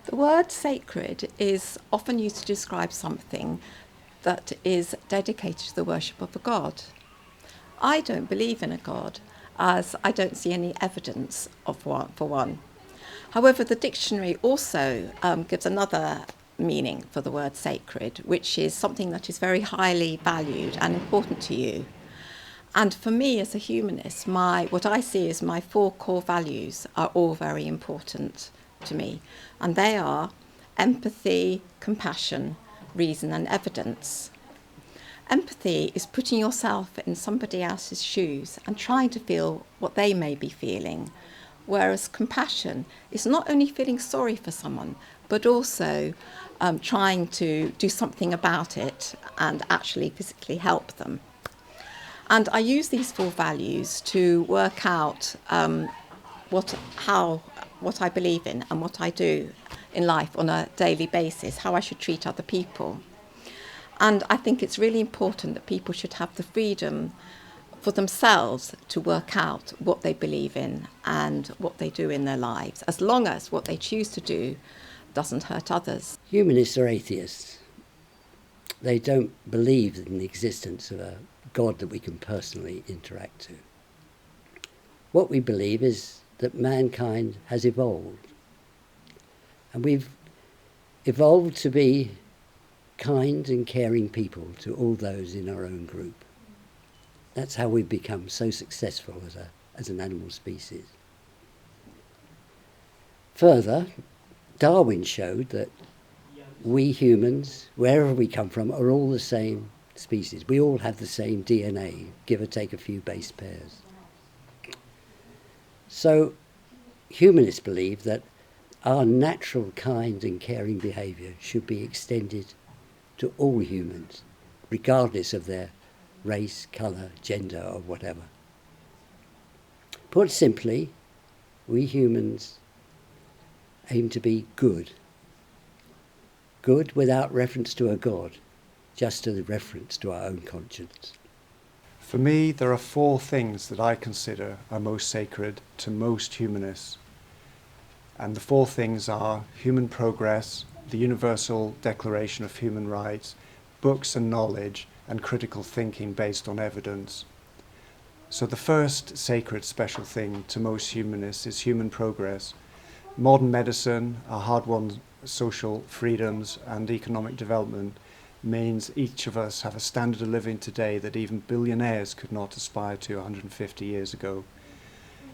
The word sacred is often used to describe something that is dedicated to the worship of a god. I don't believe in a god, as I don't see any evidence of one, for one. However, the dictionary also gives another meaning for the word sacred, which is something that is very highly valued and important to you. And for me as a humanist, what I see as my 4 core values are all very important to me. And they are empathy, compassion, reason and evidence. Empathy is putting yourself in somebody else's shoes and trying to feel what they may be feeling. Whereas compassion is not only feeling sorry for someone, but also trying to do something about it and actually physically help them. And I use these 4 values to work out what I believe in and what I do in life on a daily basis, how I should treat other people. And I think it's really important that people should have the freedom for themselves to work out what they believe in and what they do in their lives, as long as what they choose to do doesn't hurt others. Humanists are atheists. They don't believe in the existence of a God that we can personally interact to. What we believe is that mankind has evolved. And we've evolved to be kind and caring people to all those in our own group. That's how we've become so successful as an animal species. Further, Darwin showed that we humans, wherever we come from, are all the same species. We all have the same DNA, give or take a few base pairs. So humanists believe that our natural kind and caring behaviour should be extended to all humans, regardless of their race, colour, gender or whatever. Put simply, we humans aim to be good. Good without reference to a god, just as a reference to our own conscience. For me, there are 4 things that I consider are most sacred to most humanists. And the 4 things are human progress, the Universal Declaration of Human Rights, books and knowledge, and critical thinking based on evidence. So the first sacred special thing to most humanists is human progress. Modern medicine, our hard-won social freedoms and economic development means each of us have a standard of living today that even billionaires could not aspire to 150 years ago.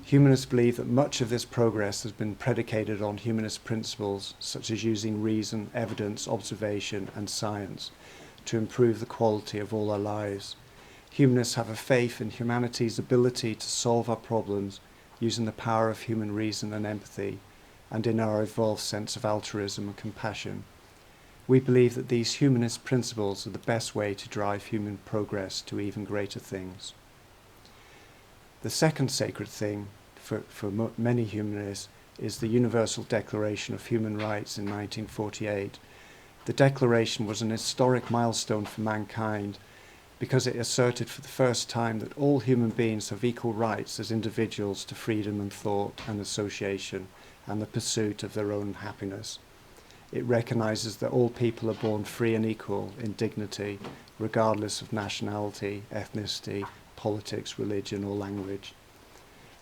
Humanists believe that much of this progress has been predicated on humanist principles such as using reason, evidence, observation and science to improve the quality of all our lives. Humanists have a faith in humanity's ability to solve our problems using the power of human reason and empathy, and in our evolved sense of altruism and compassion. We believe that these humanist principles are the best way to drive human progress to even greater things. The second sacred thing for many humanists is the Universal Declaration of Human Rights in 1948. The Declaration was an historic milestone for mankind because it asserted for the first time that all human beings have equal rights as individuals to freedom and thought and association and the pursuit of their own happiness. It recognises that all people are born free and equal in dignity, regardless of nationality, ethnicity, politics, religion or language.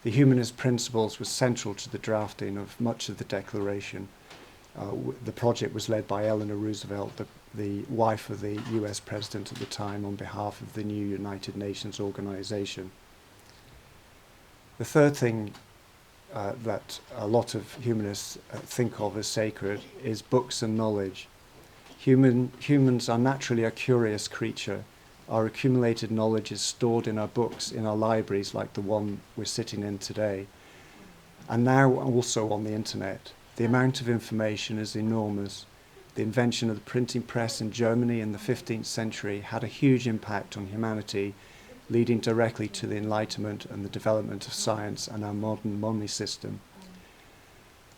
The humanist principles were central to the drafting of much of the Declaration. The project was led by Eleanor Roosevelt, the wife of the US President at the time, on behalf of the new United Nations organization. The third thing that a lot of humanists think of as sacred is books and knowledge. Humans are naturally a curious creature. Our accumulated knowledge is stored in our books, in our libraries like the one we're sitting in today, and now also on the internet. The amount of information is enormous. The invention of the printing press in Germany in the 15th century had a huge impact on humanity, leading directly to the Enlightenment and the development of science and our modern money system.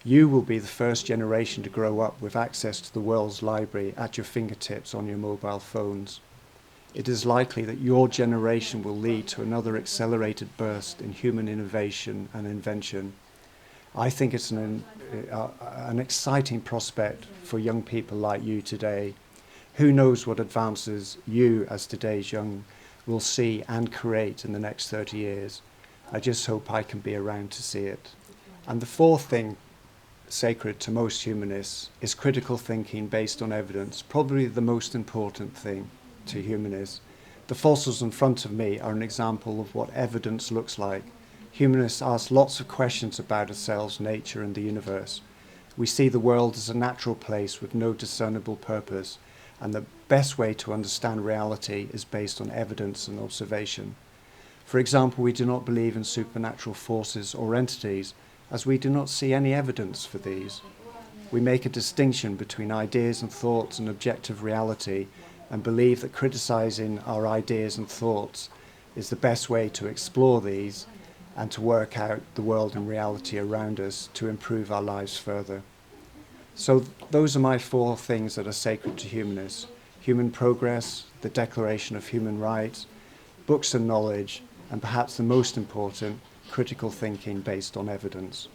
You will be the first generation to grow up with access to the world's library at your fingertips on your mobile phones. It is likely that your generation will lead to another accelerated burst in human innovation and invention. I think it's an exciting prospect for young people like you today. Who knows what advances you, as today's young, will see and create in the next 30 years. I just hope I can be around to see it. And the fourth thing sacred to most humanists is critical thinking based on evidence, probably the most important thing to humanists. The fossils in front of me are an example of what evidence looks like. Humanists ask lots of questions about ourselves, nature, and the universe. We see the world as a natural place with no discernible purpose, and the best way to understand reality is based on evidence and observation. For example, we do not believe in supernatural forces or entities, as we do not see any evidence for these. We make a distinction between ideas and thoughts and objective reality, and believe that criticizing our ideas and thoughts is the best way to explore these and to work out the world and reality around us to improve our lives further. So those are my four things that are sacred to humanists: human progress, the Declaration of Human Rights, books and knowledge, and perhaps the most important, critical thinking based on evidence.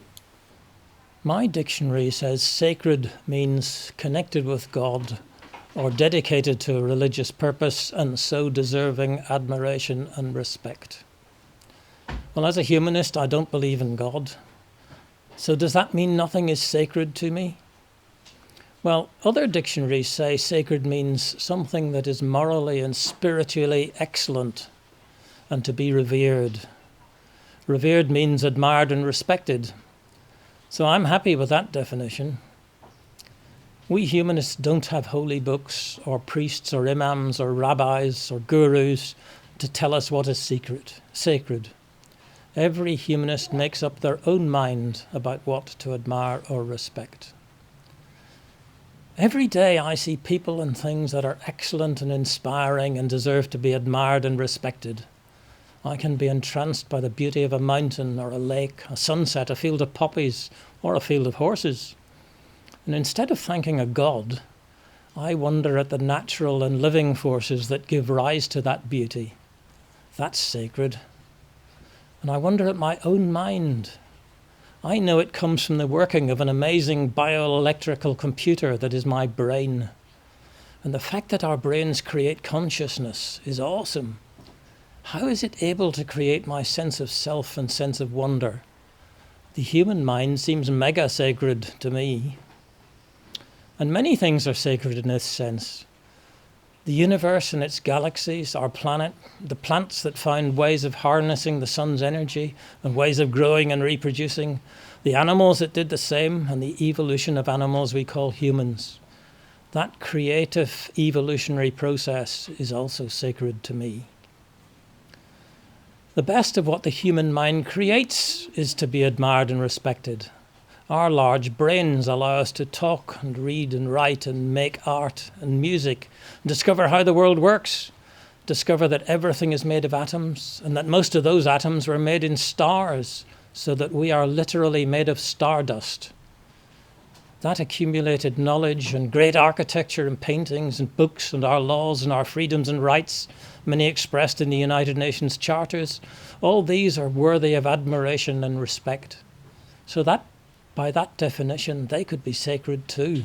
My dictionary says sacred means connected with God or dedicated to a religious purpose and so deserving admiration and respect. Well, as a humanist, I don't believe in God. So does that mean nothing is sacred to me? Well, other dictionaries say sacred means something that is morally and spiritually excellent and to be revered. Revered means admired and respected. So I'm happy with that definition. We humanists don't have holy books or priests or imams or rabbis or gurus to tell us what is sacred. Every humanist makes up their own mind about what to admire or respect. Every day I see people and things that are excellent and inspiring and deserve to be admired and respected. I can be entranced by the beauty of a mountain or a lake, a sunset, a field of poppies, or a field of horses. And instead of thanking a god, I wonder at the natural and living forces that give rise to that beauty. That's sacred. And I wonder at my own mind. I know it comes from the working of an amazing bioelectrical computer that is my brain. And the fact that our brains create consciousness is awesome. How is it able to create my sense of self and sense of wonder? The human mind seems mega sacred to me. And many things are sacred in this sense. The universe and its galaxies, our planet, the plants that found ways of harnessing the sun's energy and ways of growing and reproducing, the animals that did the same, and the evolution of animals we call humans. That creative evolutionary process is also sacred to me. The best of what the human mind creates is to be admired and respected. Our large brains allow us to talk and read and write and make art and music, and discover how the world works, discover that everything is made of atoms, and that most of those atoms were made in stars, so that we are literally made of stardust. That accumulated knowledge and great architecture and paintings and books and our laws and our freedoms and rights, many expressed in the United Nations charters, all these are worthy of admiration and respect. So that, by that definition, they could be sacred too.